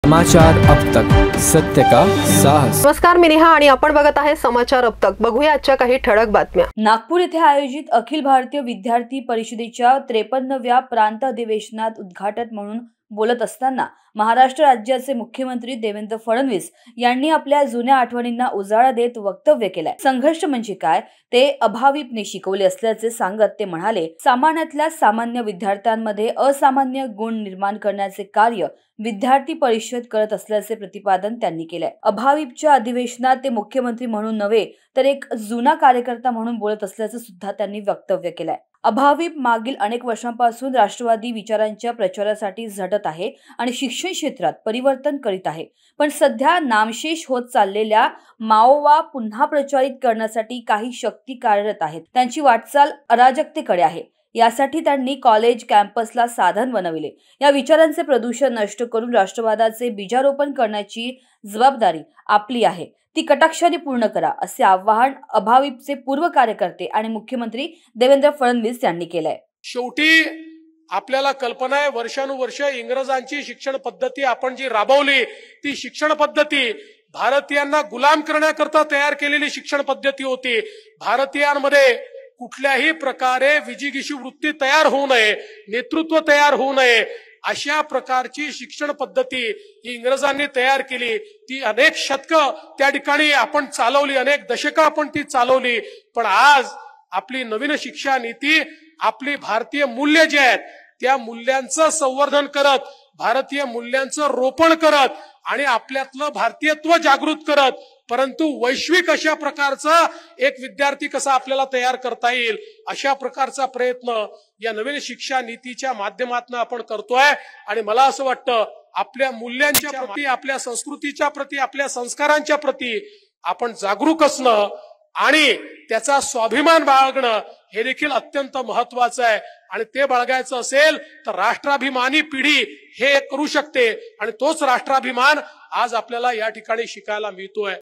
समाचार अब तक, सत्य का साहस। नमस्कार, मी नेहा आणि आपण बघत आहे समाचार अब तक। बघूया आजच्या काही ठळक बातम्या। नागपूर येथे आयोजित अखिल भारतीय विद्यार्थी परिषदेच्या 53व्या प्रांत अधिवेशनात उद्घाटक म्हणून बोलत असताना महाराष्ट्र राज्याचे मुख्यमंत्री देवेंद्र फडणवीस यांनी आपल्या जुन्या आठवणींना उजाळा देत वक्तव्य केलंय। संघर्ष म्हणजे काय ते अभाविपने शिकवले असल्याचे सांगत ते म्हणाले, सामान्यातल्या सामान्य विद्यार्थ्यांमध्ये असामान्य गुण निर्माण करण्याचे कार्य विद्यार्थी परिषद करत असल्याचे प्रतिपादन त्यांनी केलंय। अभाविपच्या अधिवेशनात ते मुख्यमंत्री म्हणून नव्हे तर एक जुना कार्यकर्ता म्हणून बोलत असल्याचे सुद्धा त्यांनी वक्तव्य केलंय। अभाविप मागील अनेक वर्षांपासून राष्ट्रवादी विचारांच्या प्रचारासाठी झटत आहे आणि शिक्षण क्षेत्रात परिवर्तन करीत आहे, पण सध्या नामशेष होत चाललेल्या माओवा पुन्हा प्रचारित करण्यासाठी काही शक्ती कार्यरत आहेत। त्यांची वाटचाल अराजकतेकडे आहे। यासाठी त्यांनी कॉलेज कॅम्पसला साधन बनविले। या विचारांचे प्रदूषण नष्ट करून राष्ट्रवादाचे बीजारोपण करण्याची जबाबदारी आपली आहे, ती कटाक्षाने पूर्ण करा, असे आवाहन अभाविपचे पूर्व कार्यकर्ते आणि मुख्यमंत्री देवेंद्र फडणवीस यांनी केलंय। शेवटी आपल्याला कल्पना आहे, वर्षानुवर्ष इंग्रजांची शिक्षण पद्धती आपण जी राबवली, ती शिक्षण पद्धती भारतीयांना गुलाम करण्याकरता तयार केलेली शिक्षण पद्धती होती। भारतीयांमध्ये कुठल्याही प्रकारे विजिगीषू वृत्ती तयार होऊ नये, नेतृत्व तयार होऊ नये, अशा प्रकारची शिक्षण पद्धती ही इंग्रजांनी तयार केली। ती अनेक शतकं त्या ठिकाणी आपण चालवली, अनेक दशकं आपण ती चालवली। पण आज आपली नवीन शिक्षा नीती आपली भारतीय मूल्य जे आहेत त्या मूल्यांचं संवर्धन करत, भारतीय मूल्यांचं रोपण करत आणि आपल्यातलं भारतीयत्व जागृत करत, परंतु वैश्विक अशा प्रकारचा एक विद्यार्थी कसा आपल्याला तयार करता येईल अशा प्रकारचा प्रयत्न या नवीन शिक्षा नीतीच्या माध्यमातून आपण करतोय। आणि मला असं वाटतं, आपल्या मूल्यांच्या प्रती, आपल्या संस्कृतीच्या प्रती, आपल्या संस्कारांच्या प्रती आपण जागरूक असणं आणि त्याचा स्वाभिमान बाळगणं हे देखील अत्यंत महत्वाचं आहे। आणि ते बाळगायचं असेल तर राष्ट्राभिमानी पिढी हे करू शकते आणि तोच राष्ट्राभिमान आज आपल्याला या ठिकाणी शिकायला मिळतोय।